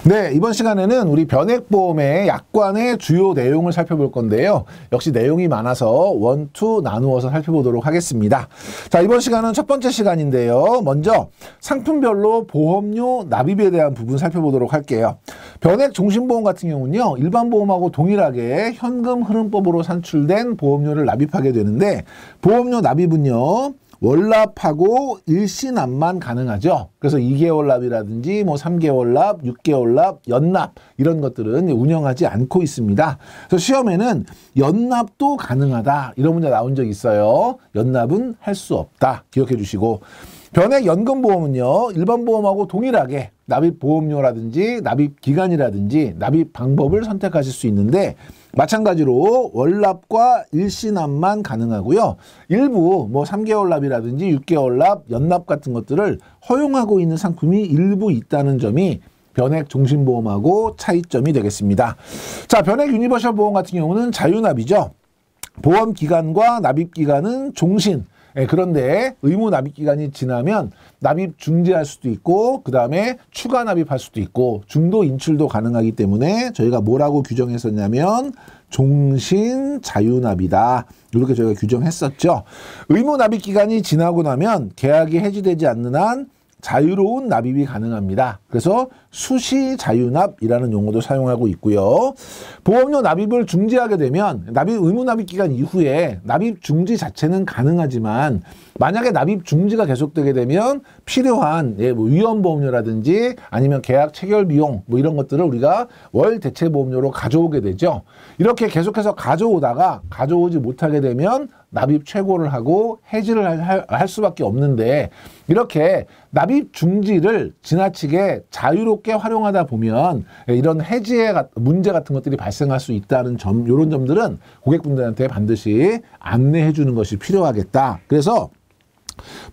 네, 이번 시간에는 우리 변액보험의 약관의 주요 내용을 살펴볼 건데요. 역시 내용이 많아서 원, 투 나누어서 살펴보도록 하겠습니다. 자, 이번 시간은 첫 번째 시간인데요. 먼저 상품별로 보험료 납입에 대한 부분 살펴보도록 할게요. 변액 종신보험 같은 경우는요, 일반 보험하고 동일하게 현금 흐름법으로 산출된 보험료를 납입하게 되는데, 보험료 납입은요, 월납하고 일시납만 가능하죠. 그래서 2개월 납이라든지 뭐 3개월 납, 6개월 납, 연납 이런 것들은 운영하지 않고 있습니다. 그래서 시험에는 연납도 가능하다 이런 문제 나온 적 있어요. 연납은 할 수 없다. 기억해 주시고, 변액 연금보험은요, 일반 보험하고 동일하게 납입 보험료라든지 납입 기간이라든지 납입 방법을 선택하실 수 있는데, 마찬가지로 월납과 일시납만 가능하고요. 일부 뭐 3개월 납이라든지 6개월 납, 연납 같은 것들을 허용하고 있는 상품이 일부 있다는 점이 변액 종신보험하고 차이점이 되겠습니다. 자, 변액 유니버셜 보험 같은 경우는 자유납이죠. 보험 기간과 납입 기간은 종신. 그런데 의무 납입 기간이 지나면 납입 중지할 수도 있고, 그 다음에 추가 납입할 수도 있고, 중도 인출도 가능하기 때문에 저희가 뭐라고 규정했었냐면 종신 자유납이다. 이렇게 저희가 규정했었죠. 의무 납입 기간이 지나고 나면 계약이 해지되지 않는 한 자유로운 납입이 가능합니다. 그래서 수시 자유납이라는 용어도 사용하고 있고요. 보험료 납입을 중지하게 되면 의무 납입 기간 이후에 납입 중지 자체는 가능하지만, 만약에 납입 중지가 계속되게 되면 필요한 뭐 위험보험료라든지 아니면 계약 체결 비용 뭐 이런 것들을 우리가 월 대체 보험료로 가져오게 되죠. 이렇게 계속해서 가져오지 못하게 되면 납입 최고를 하고 해지를 할 수밖에 없는데, 이렇게 납입 중지를 지나치게 자유롭게 활용하다 보면 이런 해지의 문제 같은 것들이 발생할 수 있다는 점, 이런 점들은 고객분들한테 반드시 안내해 주는 것이 필요하겠다. 그래서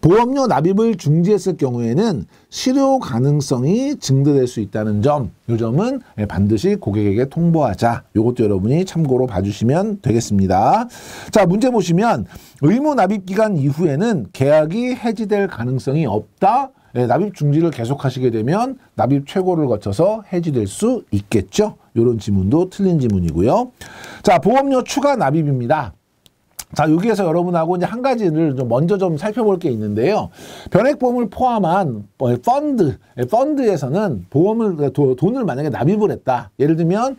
보험료 납입을 중지했을 경우에는 실효 가능성이 증대될 수 있다는 점, 이 점은 반드시 고객에게 통보하자. 이것도 여러분이 참고로 봐주시면 되겠습니다. 자, 문제 보시면 의무 납입 기간 이후에는 계약이 해지될 가능성이 없다. 납입 중지를 계속하시게 되면 납입 최고를 거쳐서 해지될 수 있겠죠. 이런 지문도 틀린 지문이고요. 자, 보험료 추가 납입입니다. 자, 여기에서 여러분하고 이제 한 가지를 먼저 좀 살펴볼 게 있는데요. 변액보험을 포함한 펀드에서는 돈을 만약에 납입을 했다. 예를 들면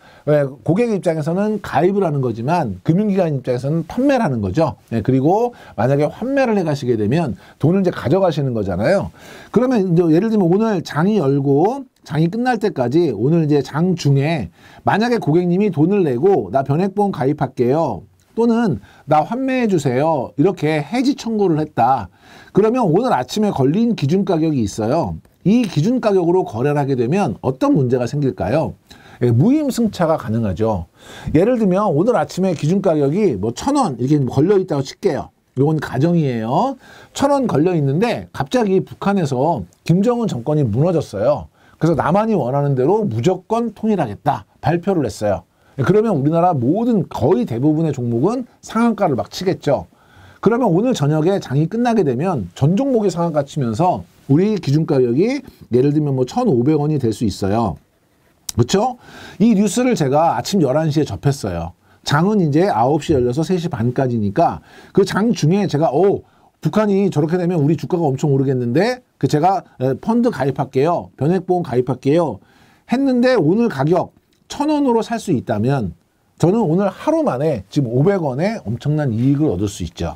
고객 입장에서는 가입을 하는 거지만 금융기관 입장에서는 판매를 하는 거죠. 그리고 만약에 환매를 해 가시게 되면 돈을 이제 가져가시는 거잖아요. 그러면 이제 예를 들면 오늘 장이 열고 장이 끝날 때까지, 오늘 이제 장 중에 만약에 고객님이 돈을 내고 나 변액보험 가입할게요, 또는 나 환매해 주세요, 이렇게 해지 청구를 했다. 그러면 오늘 아침에 걸린 기준가격이 있어요. 이 기준가격으로 거래를 하게 되면 어떤 문제가 생길까요? 무임승차가 가능하죠. 예를 들면 오늘 아침에 기준가격이 뭐 1,000원 이렇게 걸려있다고 칠게요. 이건 가정이에요. 1,000원 걸려있는데 갑자기 북한에서 김정은 정권이 무너졌어요. 그래서 남한이 원하는 대로 무조건 통일하겠다 발표를 했어요. 그러면 우리나라 모든 거의 대부분의 종목은 상한가를 막 치겠죠. 그러면 오늘 저녁에 장이 끝나게 되면 전 종목이 상한가 치면서 우리 기준가격이 예를 들면 뭐 1,500원이 될 수 있어요. 그렇죠? 이 뉴스를 제가 아침 11시에 접했어요. 장은 이제 9시 열려서 3시 반까지니까 그 장 중에 제가 북한이 저렇게 되면 우리 주가가 엄청 오르겠는데, 제가 펀드 가입할게요, 변액보험 가입할게요 했는데 오늘 가격 1,000원으로 살 수 있다면 저는 오늘 하루 만에 지금 500원에 엄청난 이익을 얻을 수 있죠.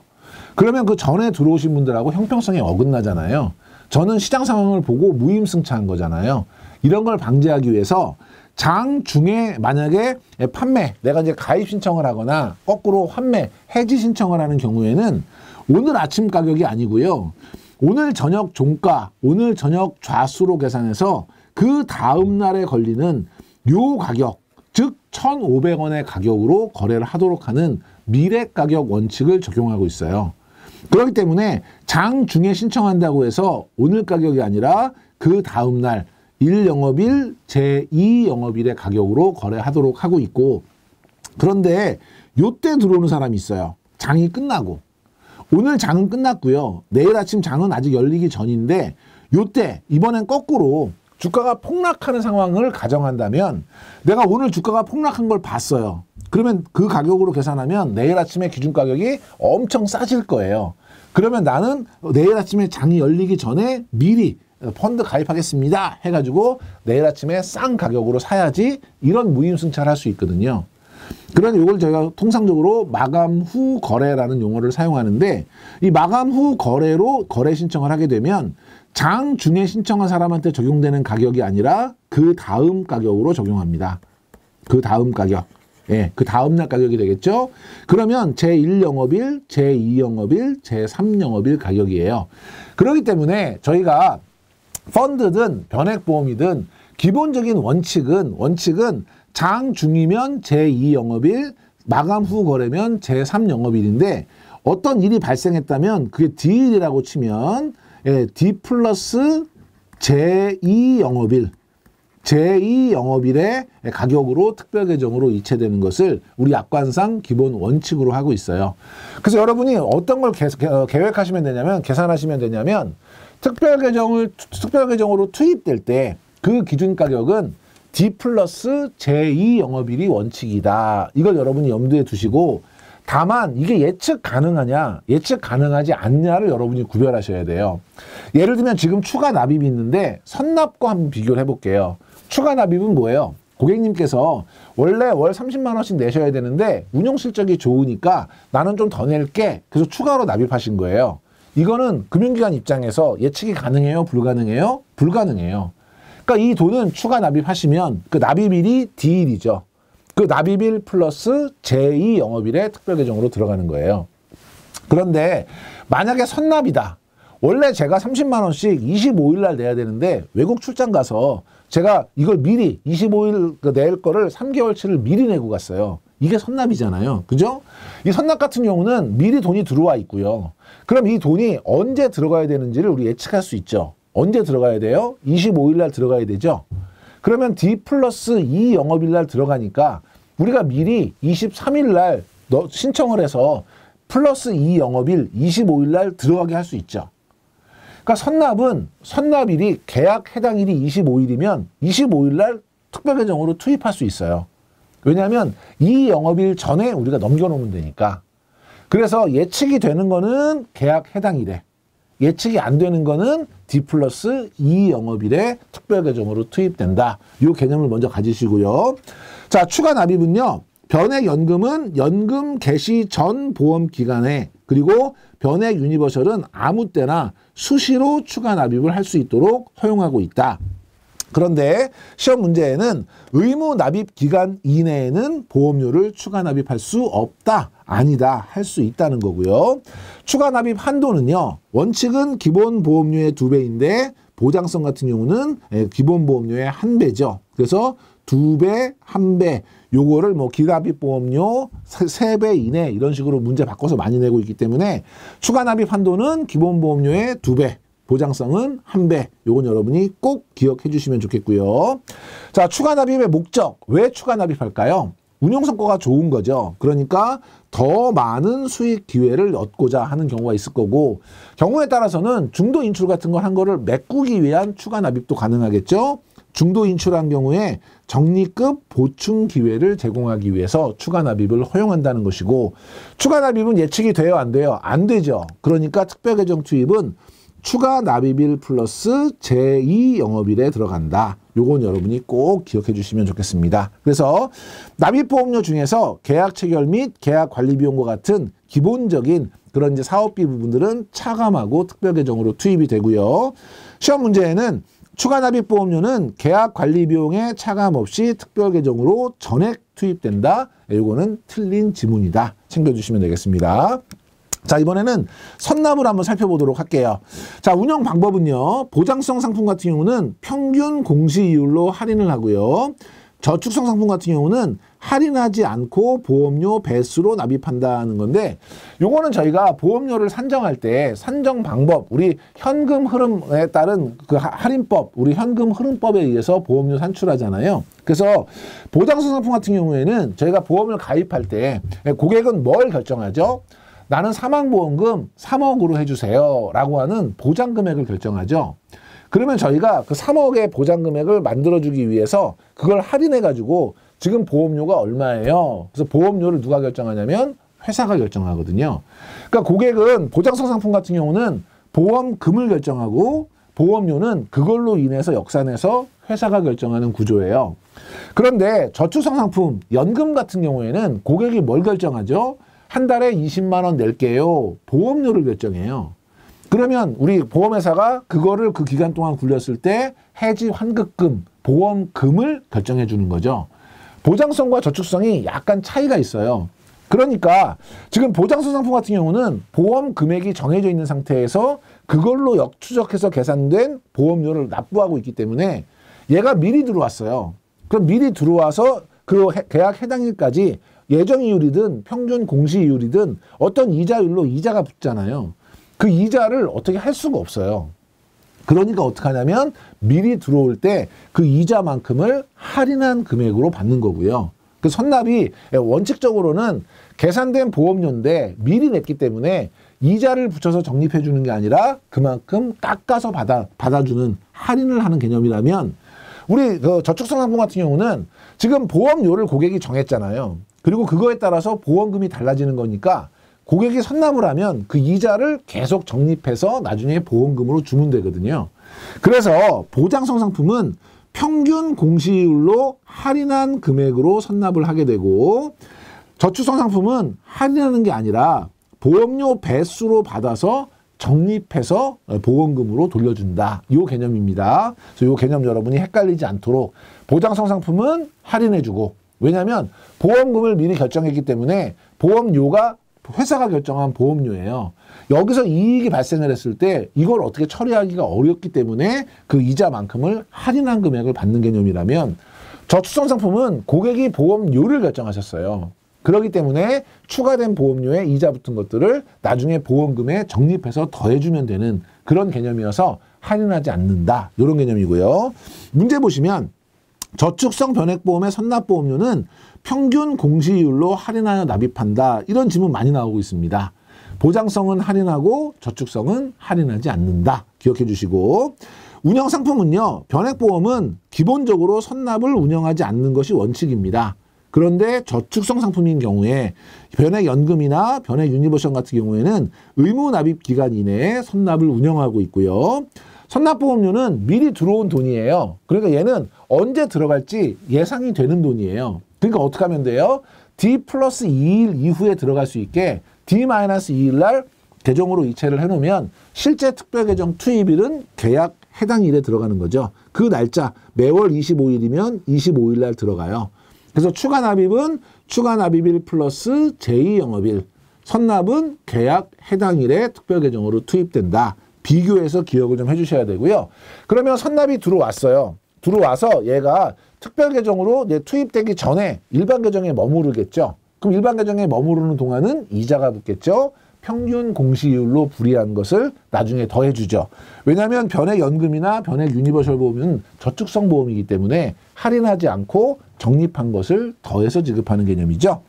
그러면 그 전에 들어오신 분들하고 형평성이 어긋나잖아요. 저는 시장 상황을 보고 무임승차한 거잖아요. 이런 걸 방지하기 위해서 장 중에 만약에 판매, 내가 이제 가입 신청을 하거나 거꾸로 환매, 해지 신청을 하는 경우에는 오늘 아침 가격이 아니고요, 오늘 저녁 종가, 오늘 저녁 좌수로 계산해서 그 다음 날에 걸리는 요 가격, 즉 1,500원의 가격으로 거래를 하도록 하는 미래 가격 원칙을 적용하고 있어요. 그렇기 때문에 장 중에 신청한다고 해서 오늘 가격이 아니라 그 다음 날 1영업일, 제2영업일의 가격으로 거래하도록 하고 있고, 그런데 요때 들어오는 사람이 있어요. 장이 끝나고. 오늘 장은 끝났고요. 내일 아침 장은 아직 열리기 전인데 요때 이번엔 거꾸로 주가가 폭락하는 상황을 가정한다면 내가 오늘 주가가 폭락한 걸 봤어요. 그러면 그 가격으로 계산하면 내일 아침에 기준 가격이 엄청 싸질 거예요. 그러면 나는 내일 아침에 장이 열리기 전에 미리 펀드 가입하겠습니다 해가지고 내일 아침에 싼 가격으로 사야지 이런 무임승차를 할 수 있거든요. 그런 이걸 저희가 통상적으로 마감 후 거래라는 용어를 사용하는데 이 마감 후 거래로 거래 신청을 하게 되면 장 중에 신청한 사람한테 적용되는 가격이 아니라 그 다음 가격으로 적용합니다. 그 다음 가격. 예, 그 다음날 가격이 되겠죠. 그러면 제1영업일, 제2영업일, 제3영업일 가격이에요. 그렇기 때문에 저희가 펀드든 변액보험이든 기본적인 원칙은 장 중이면 제2영업일, 마감 후 거래면 제3영업일인데 어떤 일이 발생했다면 그게 D일이라고 치면 예, D 플러스 제2영업일 제2영업일의 가격으로 특별계정으로 이체되는 것을 우리 약관상 기본 원칙으로 하고 있어요. 그래서 여러분이 어떤 걸 계획하시면 되냐면 계산하시면 되냐면 특별계정으로 투입될 때 그 기준 가격은 D 플러스 제2영업일이 원칙이다. 이걸 여러분이 염두에 두시고 다만 이게 예측 가능하냐 예측 가능하지 않냐를 여러분이 구별하셔야 돼요. 예를 들면 지금 추가 납입이 있는데 선납과 한번 비교를 해볼게요. 추가 납입은 뭐예요? 고객님께서 원래 월 30만 원씩 내셔야 되는데 운용 실적이 좋으니까 나는 좀 더 낼게. 그래서 추가로 납입하신 거예요. 이거는 금융기관 입장에서 예측이 가능해요? 불가능해요? 불가능해요. 그러니까 이 돈은 추가 납입하시면 그 납입일이 D일이죠. 그 납입일 플러스 제2영업일의 특별계정으로 들어가는 거예요. 그런데 만약에 선납이다. 원래 제가 30만 원씩 25일 날 내야 되는데 외국 출장 가서 제가 이걸 미리 25일 낼 거를 3개월치를 미리 내고 갔어요. 이게 선납이잖아요. 그죠? 이 선납 같은 경우는 미리 돈이 들어와 있고요. 그럼 이 돈이 언제 들어가야 되는지를 우리 예측할 수 있죠. 언제 들어가야 돼요? 25일 날 들어가야 되죠. 그러면 D 플러스 2 영업일 날 들어가니까 우리가 미리 23일 날 신청을 해서 플러스 2 영업일 25일 날 들어가게 할 수 있죠. 그러니까 선납일이 계약 해당일이 25일이면 25일 날 특별계정으로 투입할 수 있어요. 왜냐하면 이 영업일 전에 우리가 넘겨놓으면 되니까. 그래서 예측이 되는 거는 계약 해당일에 예측이 안 되는 거는 D 플러스 2 영업일에 특별계정으로 투입된다. 이 개념을 먼저 가지시고요. 자, 추가 납입은요. 변액연금은 연금 개시 전 보험기간에 그리고 변액 유니버셜은 아무 때나 수시로 추가 납입을 할 수 있도록 허용하고 있다. 그런데 시험 문제에는 의무 납입 기간 이내에는 보험료를 추가 납입할 수 없다. 아니다. 할 수 있다는 거고요. 추가 납입 한도는요. 원칙은 기본 보험료의 2배인데 보장성 같은 경우는 기본 보험료의 1배죠. 그래서 2배, 1배 요거를 뭐 기납입 보험료 3배 이내 이런 식으로 문제 바꿔서 많이 내고 있기 때문에 추가 납입 한도는 기본 보험료의 2배. 보장성은 1배. 요건 여러분이 꼭 기억해 주시면 좋겠고요. 자, 추가 납입의 목적. 왜 추가 납입할까요? 운용 성과가 좋은 거죠. 그러니까 더 많은 수익 기회를 얻고자 하는 경우가 있을 거고 경우에 따라서는 중도 인출 같은 걸 한 거를 메꾸기 위한 추가 납입도 가능하겠죠. 중도 인출한 경우에 적립급 보충 기회를 제공하기 위해서 추가 납입을 허용한다는 것이고 추가 납입은 예측이 돼요? 안 돼요? 안 되죠. 그러니까 특별계정 투입은 추가 납입일 플러스 제2영업일에 들어간다. 요건 여러분이 꼭 기억해 주시면 좋겠습니다. 그래서 납입보험료 중에서 계약 체결 및 계약 관리 비용과 같은 기본적인 그런 이제 사업비 부분들은 차감하고 특별계정으로 투입이 되고요. 시험 문제에는 추가 납입 보험료는 계약 관리 비용에 차감 없이 특별계정으로 전액 투입된다. 요거는 틀린 지문이다. 챙겨주시면 되겠습니다. 자, 이번에는 선납을 한번 살펴보도록 할게요. 자, 운영 방법은요. 보장성 상품 같은 경우는 평균 공시이율로 할인을 하고요. 저축성 상품 같은 경우는 할인하지 않고 보험료 배수로 납입한다는 건데 요거는 저희가 보험료를 산정할 때 산정 방법, 우리 현금 흐름에 따른 그 할인법, 우리 현금 흐름법에 의해서 보험료 산출하잖아요. 그래서 보장성 상품 같은 경우에는 저희가 보험을 가입할 때 고객은 뭘 결정하죠? 나는 사망보험금 3억으로 해주세요 라고 하는 보장금액을 결정하죠. 그러면 저희가 그 3억의 보장 금액을 만들어주기 위해서 그걸 할인해가지고 지금 보험료가 얼마예요? 그래서 보험료를 누가 결정하냐면 회사가 결정하거든요. 그러니까 고객은 보장성 상품 같은 경우는 보험금을 결정하고 보험료는 그걸로 인해서 역산해서 회사가 결정하는 구조예요. 그런데 저축성 상품, 연금 같은 경우에는 고객이 뭘 결정하죠? 한 달에 20만 원 낼게요. 보험료를 결정해요. 그러면 우리 보험회사가 그거를 그 기간 동안 굴렸을 때 해지 환급금, 보험금을 결정해 주는 거죠. 보장성과 저축성이 약간 차이가 있어요. 그러니까 지금 보장성 상품 같은 경우는 보험 금액이 정해져 있는 상태에서 그걸로 역추적해서 계산된 보험료를 납부하고 있기 때문에 얘가 미리 들어왔어요. 그럼 미리 들어와서 그 계약 해당일까지 예정이율이든 평균 공시이율이든 어떤 이자율로 이자가 붙잖아요. 그 이자를 어떻게 할 수가 없어요. 그러니까 어떻게 하냐면 미리 들어올 때 그 이자만큼을 할인한 금액으로 받는 거고요. 그 선납이 원칙적으로는 계산된 보험료인데 미리 냈기 때문에 이자를 붙여서 적립해 주는 게 아니라 그만큼 깎아서 받아주는 할인을 하는 개념이라면 우리 그 저축성 상품 같은 경우는 지금 보험료를 고객이 정했잖아요. 그리고 그거에 따라서 보험금이 달라지는 거니까 고객이 선납을 하면 그 이자를 계속 적립해서 나중에 보험금으로 주면 되거든요. 그래서 보장성 상품은 평균 공시이율로 할인한 금액으로 선납을 하게 되고 저축성 상품은 할인하는 게 아니라 보험료 배수로 받아서 적립해서 보험금으로 돌려준다. 이 개념입니다. 그래서 이 개념 여러분이 헷갈리지 않도록 보장성 상품은 할인해주고 왜냐하면 보험금을 미리 결정했기 때문에 보험료가 회사가 결정한 보험료예요. 여기서 이익이 발생을 했을 때 이걸 어떻게 처리하기가 어렵기 때문에 그 이자만큼을 할인한 금액을 받는 개념이라면 저축성 상품은 고객이 보험료를 결정하셨어요. 그렇기 때문에 추가된 보험료에 이자 붙은 것들을 나중에 보험금에 적립해서 더해주면 되는 그런 개념이어서 할인하지 않는다. 이런 개념이고요. 문제 보시면 저축성 변액보험의 선납보험료는 평균 공시이율로 할인하여 납입한다. 이런 질문 많이 나오고 있습니다. 보장성은 할인하고 저축성은 할인하지 않는다. 기억해 주시고 운영상품은요. 변액보험은 기본적으로 선납을 운영하지 않는 것이 원칙입니다. 그런데 저축성 상품인 경우에 변액연금이나 변액유니버션 같은 경우에는 의무 납입 기간 이내에 선납을 운영하고 있고요. 선납보험료는 미리 들어온 돈이에요. 그러니까 얘는 언제 들어갈지 예상이 되는 돈이에요. 그러니까 어떻게 하면 돼요? D 플러스 2일 이후에 들어갈 수 있게 D 마이너스 2일 날 계정으로 이체를 해놓으면 실제 특별계정 투입일은 계약 해당 일에 들어가는 거죠. 그 날짜 매월 25일이면 25일 날 들어가요. 그래서 추가 납입은 추가 납입일 플러스 제2영업일, 선납은 계약 해당 일에 특별계정으로 투입된다. 비교해서 기억을 좀 해주셔야 되고요. 그러면 선납이 들어왔어요. 들어와서 얘가 특별계정으로 투입되기 전에 일반 계정에 머무르겠죠. 그럼 일반 계정에 머무르는 동안은 이자가 붙겠죠. 평균 공시이율로 불이한 것을 나중에 더해주죠. 왜냐하면 변액연금이나 변액유니버셜 보험은 저축성 보험이기 때문에 할인하지 않고 적립한 것을 더해서 지급하는 개념이죠.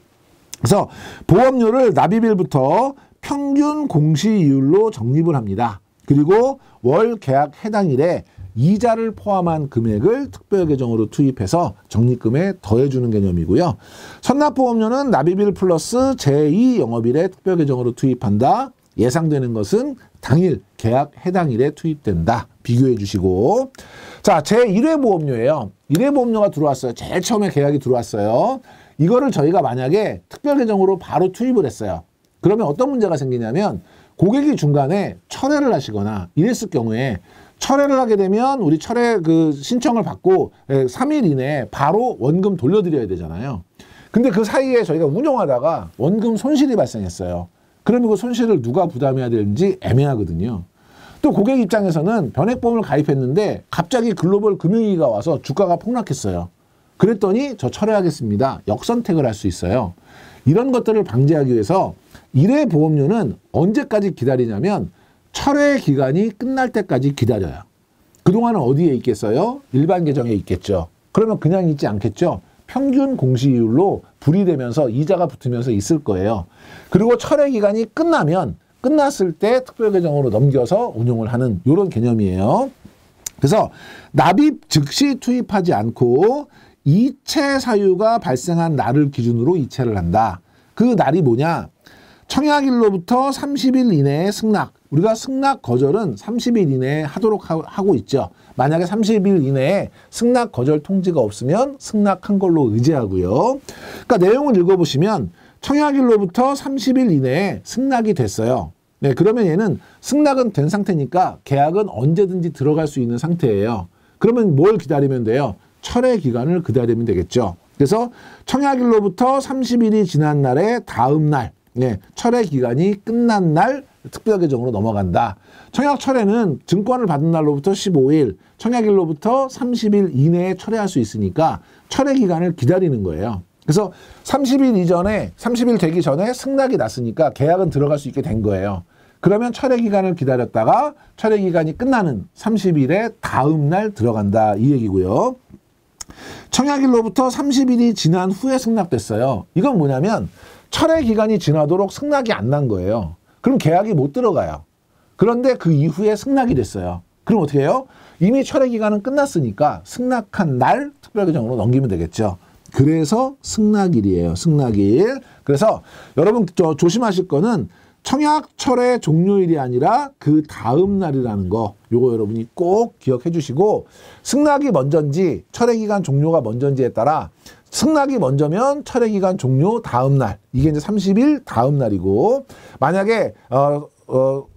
그래서 보험료를 납입일부터 평균 공시이율로 적립을 합니다. 그리고 월 계약 해당일에 이자를 포함한 금액을 특별계정으로 투입해서 적립금에 더해주는 개념이고요. 선납보험료는 납입일 플러스 제2영업일에 특별계정으로 투입한다. 예상되는 것은 당일 계약 해당일에 투입된다. 비교해 주시고 자, 제1회 보험료예요. 1회 보험료가 들어왔어요. 제일 처음에 계약이 들어왔어요. 이거를 저희가 만약에 특별계정으로 바로 투입을 했어요. 그러면 어떤 문제가 생기냐면 고객이 중간에 철회를 하시거나 이랬을 경우에 철회를 하게 되면 우리 철회 그 신청을 받고 3일 이내에 바로 원금 돌려드려야 되잖아요. 근데 그 사이에 저희가 운영하다가 원금 손실이 발생했어요. 그러면 그 손실을 누가 부담해야 되는지 애매하거든요. 또 고객 입장에서는 변액보험을 가입했는데 갑자기 글로벌 금융위기가 와서 주가가 폭락했어요. 그랬더니 저 철회하겠습니다. 역선택을 할 수 있어요. 이런 것들을 방지하기 위해서 1회 보험료는 언제까지 기다리냐면 철회 기간이 끝날 때까지 기다려요. 그동안은 어디에 있겠어요? 일반 계정에 있겠죠. 그러면 그냥 있지 않겠죠. 평균 공시이율로 불이되면서 이자가 붙으면서 있을 거예요. 그리고 철회 기간이 끝났을 때 특별계정으로 넘겨서 운용을 하는 이런 개념이에요. 그래서 납입 즉시 투입하지 않고 이체 사유가 발생한 날을 기준으로 이체를 한다. 그 날이 뭐냐? 청약일로부터 30일 이내에 승낙. 우리가 승낙 거절은 30일 이내에 하도록 하고 있죠. 만약에 30일 이내에 승낙 거절 통지가 없으면 승낙한 걸로 의제하고요. 그러니까 내용을 읽어보시면 청약일로부터 30일 이내에 승낙이 됐어요. 네, 그러면 얘는 승낙은 된 상태니까 계약은 언제든지 들어갈 수 있는 상태예요. 그러면 뭘 기다리면 돼요? 철회 기간을 기다리면 되겠죠. 그래서 청약일로부터 30일이 지난 날의 다음 날, 네, 철회 기간이 끝난 날 특별계정으로 넘어간다. 청약 철회는 증권을 받은 날로부터 15일, 청약일로부터 30일 이내에 철회할 수 있으니까 철회 기간을 기다리는 거예요. 그래서 30일 이전에, 30일 되기 전에 승낙이 났으니까 계약은 들어갈 수 있게 된 거예요. 그러면 철회 기간을 기다렸다가 철회 기간이 끝나는 30일의 다음 날 들어간다. 이 얘기고요. 청약일로부터 30일이 지난 후에 승낙됐어요. 이건 뭐냐면 철회 기간이 지나도록 승낙이 안 난 거예요. 그럼 계약이 못 들어가요. 그런데 그 이후에 승낙이 됐어요. 그럼 어떻게 해요? 이미 철회 기간은 끝났으니까 승낙한 날 특별계정으로 넘기면 되겠죠. 그래서 승낙일이에요. 승낙일. 그래서 여러분 조심하실 거는 청약 철회 종료일이 아니라 그 다음 날이라는 거, 요거 여러분이 꼭 기억해 주시고, 승낙이 먼저인지 철회 기간 종료가 먼저인지에 따라 승낙이 먼저면 철회 기간 종료 다음 날, 이게 이제 30일 다음 날이고, 만약에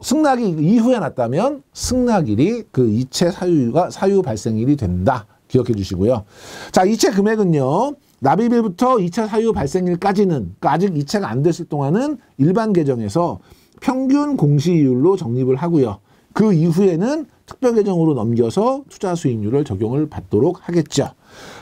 승낙이 이후에 났다면 승낙일이 그 이체 사유 발생일이 된다. 기억해 주시고요. 자, 이체 금액은요. 납입일부터 2차 사유 발생일까지는, 그러니까 아직 이체가 안 됐을 동안은 일반 계정에서 평균 공시이율로 적립을 하고요. 그 이후에는 특별계정으로 넘겨서 투자 수익률을 적용을 받도록 하겠죠.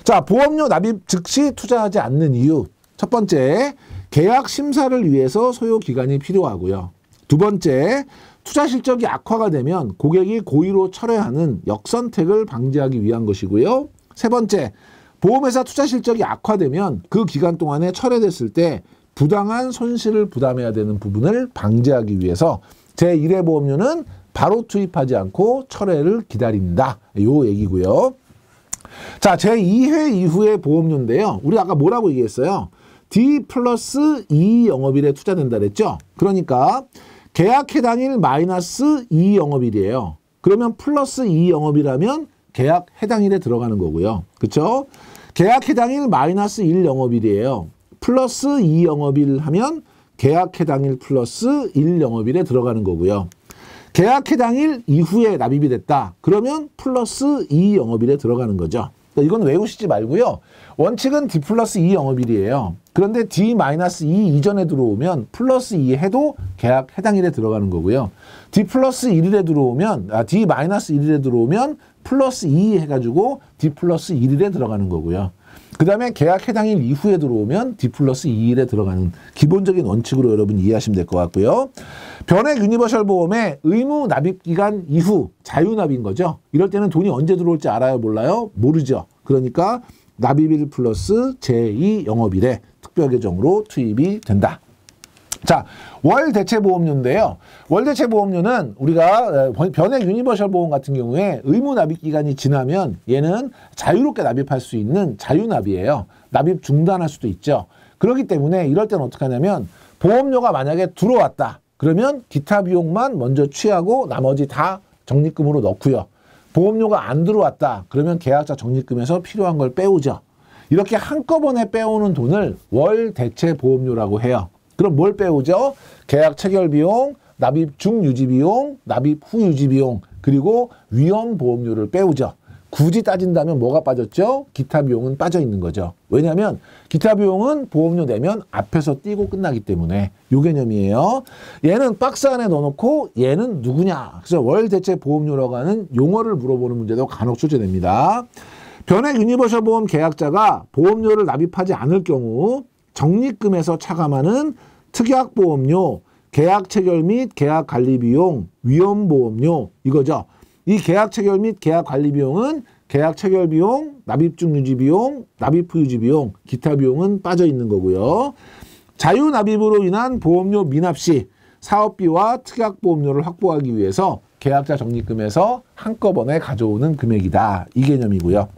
자, 보험료 납입 즉시 투자하지 않는 이유. 첫 번째, 계약 심사를 위해서 소요 기간이 필요하고요. 두 번째, 투자 실적이 악화가 되면 고객이 고의로 철회하는 역선택을 방지하기 위한 것이고요. 세 번째, 보험회사 투자 실적이 악화되면 그 기간 동안에 철회됐을 때 부당한 손실을 부담해야 되는 부분을 방지하기 위해서 제1회 보험료는 바로 투입하지 않고 철회를 기다린다. 요 얘기고요. 자, 제2회 이후의 보험료인데요. 우리 아까 뭐라고 얘기했어요? D 플러스 2 영업일에 투자된다 그랬죠? 그러니까 계약 해당일 마이너스 2 영업일이에요. 그러면 플러스 2 영업이라면 계약 해당일에 들어가는 거고요. 그렇죠? 계약 해당일 마이너스 1 영업일이에요. 플러스 2 영업일 하면 계약 해당일 플러스 1 영업일에 들어가는 거고요. 계약 해당일 이후에 납입이 됐다. 그러면 플러스 2 영업일에 들어가는 거죠. 그러니까 이건 외우시지 말고요. 원칙은 D 플러스 2 영업일이에요. 그런데 D 마이너스 2 이전에 들어오면 플러스 2 해도 계약 해당일에 들어가는 거고요. D 플러스 1일에 들어오면, D 마이너스 1일에 들어오면 플러스 2 해가지고 D 플러스 1일에 들어가는 거고요. 그 다음에 계약 해당일 이후에 들어오면 D 플러스 2일에 들어가는 기본적인 원칙으로 여러분 이해하시면 될 것 같고요. 변액 유니버셜 보험의 의무 납입 기간 이후 자유납인 거죠. 이럴 때는 돈이 언제 들어올지 알아요? 몰라요? 모르죠. 그러니까 납입일 플러스 제2 영업일에 특별계정으로 투입이 된다. 자, 월 대체 보험료인데요. 월 대체 보험료는 우리가 변액 유니버셜 보험 같은 경우에 의무 납입 기간이 지나면 얘는 자유롭게 납입할 수 있는 자유납이에요. 납입 중단할 수도 있죠. 그렇기 때문에 이럴 때는 어떻게 하냐면 보험료가 만약에 들어왔다. 그러면 기타 비용만 먼저 취하고 나머지 다 적립금으로 넣고요. 보험료가 안 들어왔다. 그러면 계약자 적립금에서 필요한 걸 빼오죠. 이렇게 한꺼번에 빼오는 돈을 월 대체 보험료라고 해요. 그럼 뭘 빼오죠? 계약 체결 비용, 납입 중 유지 비용, 납입 후 유지 비용, 그리고 위험 보험료를 빼오죠. 굳이 따진다면 뭐가 빠졌죠? 기타 비용은 빠져 있는 거죠. 왜냐하면 기타 비용은 보험료 내면 앞에서 띄고 끝나기 때문에 요 개념이에요. 얘는 박스 안에 넣어놓고 얘는 누구냐? 그래서 월 대체 보험료라고 하는 용어를 물어보는 문제도 간혹 출제됩니다. 변액 유니버셜 보험 계약자가 보험료를 납입하지 않을 경우 적립금에서 차감하는 특약보험료, 계약 체결 및 계약 관리 비용, 위험보험료 이거죠. 이 계약 체결 및 계약 관리 비용은 계약 체결 비용, 납입 중 유지 비용, 납입 후 유지 비용, 기타 비용은 빠져 있는 거고요. 자유 납입으로 인한 보험료 미납 시 사업비와 특약보험료를 확보하기 위해서 계약자 적립금에서 한꺼번에 가져오는 금액이다. 이 개념이고요.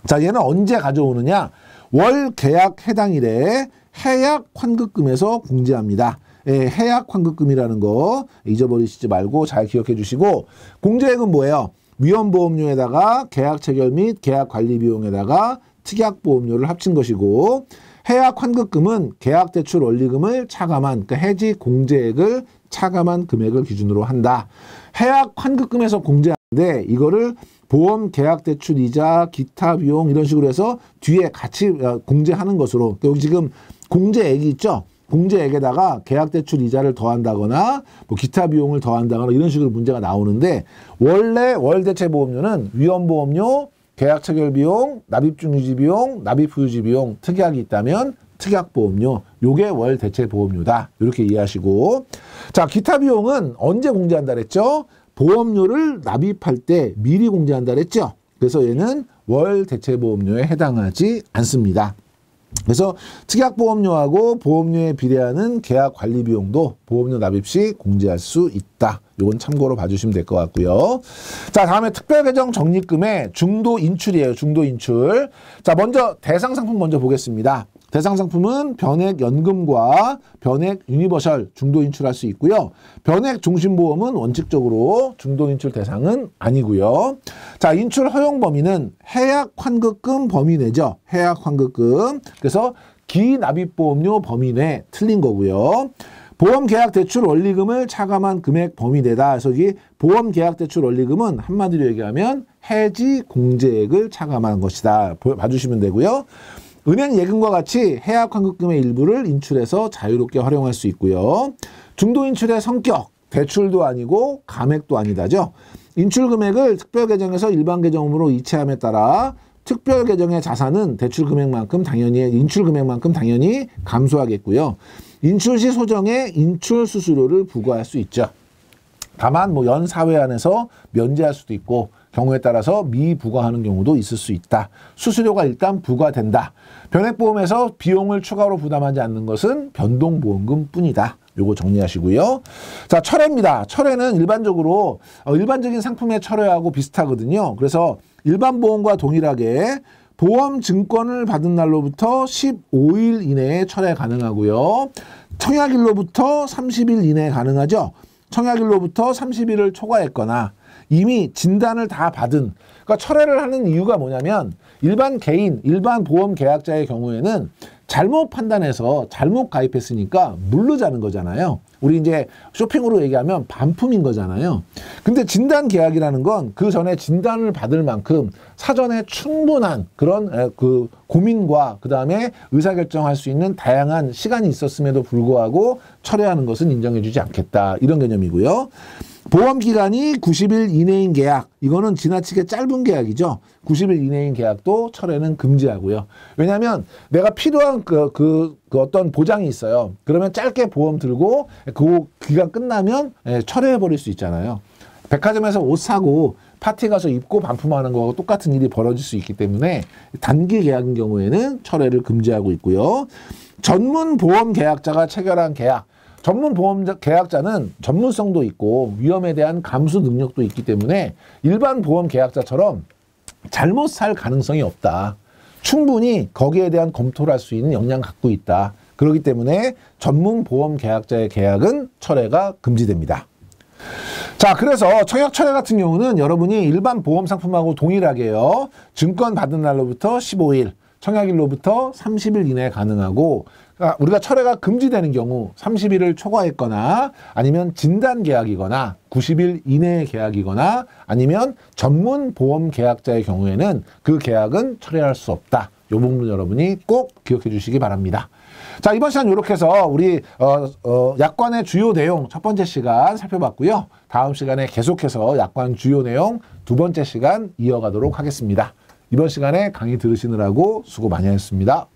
자, 얘는 언제 가져오느냐? 월 계약 해당일에 해약 환급금에서 공제합니다. 예, 해약 환급금이라는 거 잊어버리시지 말고 잘 기억해 주시고, 공제액은 뭐예요? 위험보험료에다가 계약 체결 및 계약 관리 비용에다가 특약보험료를 합친 것이고, 해약 환급금은 계약 대출 원리금을 차감한, 그러니까 해지 공제액을 차감한 금액을 기준으로 한다. 해약 환급금에서 공제하는데 이거를 보험 계약 대출 이자 기타 비용 이런 식으로 해서 뒤에 같이 공제하는 것으로, 여기 지금 공제액이 있죠. 공제액에다가 계약 대출 이자를 더한다거나 뭐 기타 비용을 더한다거나 이런 식으로 문제가 나오는데, 원래 월 대체 보험료는 위험보험료, 계약 체결 비용, 납입 중유지 비용, 납입 후유지 비용, 특약이 있다면 특약보험료, 요게 월 대체 보험료다. 이렇게 이해하시고, 자, 기타 비용은 언제 공제한다 그랬죠? 보험료를 납입할 때 미리 공제한다 그랬죠? 그래서 얘는 월 대체 보험료에 해당하지 않습니다. 그래서 특약보험료하고 보험료에 비례하는 계약 관리 비용도 보험료 납입 시 공제할 수 있다. 이건 참고로 봐주시면 될 것 같고요. 자, 다음에 특별계정 적립금의 중도 인출이에요. 중도 인출. 자, 먼저 대상 상품 먼저 보겠습니다. 대상 상품은 변액 연금과 변액 유니버셜 중도 인출할 수 있고요. 변액 종신보험은 원칙적으로 중도 인출 대상은 아니고요. 자, 인출 허용 범위는 해약 환급금 범위 내죠. 해약 환급금. 그래서 기납입보험료 범위 내 틀린 거고요. 보험계약 대출 원리금을 차감한 금액 범위 내다. 그래서 이 보험계약 대출 원리금은 한마디로 얘기하면 해지 공제액을 차감한 것이다. 봐주시면 되고요. 은행 예금과 같이 해약 환급금의 일부를 인출해서 자유롭게 활용할 수 있고요. 중도 인출의 성격, 대출도 아니고 감액도 아니다죠. 인출 금액을 특별 계정에서 일반 계정으로 이체함에 따라 특별 계정의 자산은 대출 금액만큼 당연히 인출 금액만큼 당연히 감소하겠고요. 인출 시 소정의 인출 수수료를 부과할 수 있죠. 다만 뭐 연 4회 안에서 면제할 수도 있고 경우에 따라서 미부과하는 경우도 있을 수 있다. 수수료가 일단 부과된다. 변액보험에서 비용을 추가로 부담하지 않는 것은 변동보험금 뿐이다. 요거 정리하시고요. 자, 철회입니다. 철회는 일반적으로 일반적인 상품의 철회하고 비슷하거든요. 그래서 일반 보험과 동일하게 보험 증권을 받은 날로부터 15일 이내에 철회 가능하고요. 청약일로부터 30일 이내에 가능하죠. 청약일로부터 30일을 초과했거나 이미 진단을 다 받은, 그러니까 철회를 하는 이유가 뭐냐면 일반 개인, 일반 보험 계약자의 경우에는 잘못 판단해서 잘못 가입했으니까 물르자는 거잖아요. 우리 이제 쇼핑으로 얘기하면 반품인 거잖아요. 근데 진단 계약이라는 건 그 전에 진단을 받을 만큼 사전에 충분한 그런 그 고민과 그 다음에 의사결정할 수 있는 다양한 시간이 있었음에도 불구하고 철회하는 것은 인정해주지 않겠다. 이런 개념이고요. 보험기간이 90일 이내인 계약, 이거는 지나치게 짧은 계약이죠. 90일 이내인 계약도 철회는 금지하고요. 왜냐하면 내가 필요한 그 어떤 보장이 있어요. 그러면 짧게 보험 들고 그 기간 끝나면 철회해버릴 수 있잖아요. 백화점에서 옷 사고 파티 가서 입고 반품하는 거하고 똑같은 일이 벌어질 수 있기 때문에 단기 계약인 경우에는 철회를 금지하고 있고요. 전문 보험 계약자가 체결한 계약, 전문 보험 계약자는 전문성도 있고 위험에 대한 감수 능력도 있기 때문에 일반 보험 계약자처럼 잘못 살 가능성이 없다. 충분히 거기에 대한 검토를 할 수 있는 역량 갖고 있다. 그렇기 때문에 전문 보험 계약자의 계약은 철회가 금지됩니다. 자, 그래서 청약 철회 같은 경우는 여러분이 일반 보험 상품하고 동일하게요. 증권 받은 날로부터 15일, 청약일로부터 30일 이내에 가능하고, 우리가 철회가 금지되는 경우 30일을 초과했거나 아니면 진단 계약이거나 90일 이내의 계약이거나 아니면 전문 보험 계약자의 경우에는 그 계약은 철회할 수 없다. 이 부분 여러분이 꼭 기억해 주시기 바랍니다. 자, 이번 시간 이렇게 해서 우리 약관의 주요 내용 첫 번째 시간 살펴봤고요. 다음 시간에 계속해서 약관 주요 내용 두 번째 시간 이어가도록 하겠습니다. 이번 시간에 강의 들으시느라고 수고 많이 하셨습니다.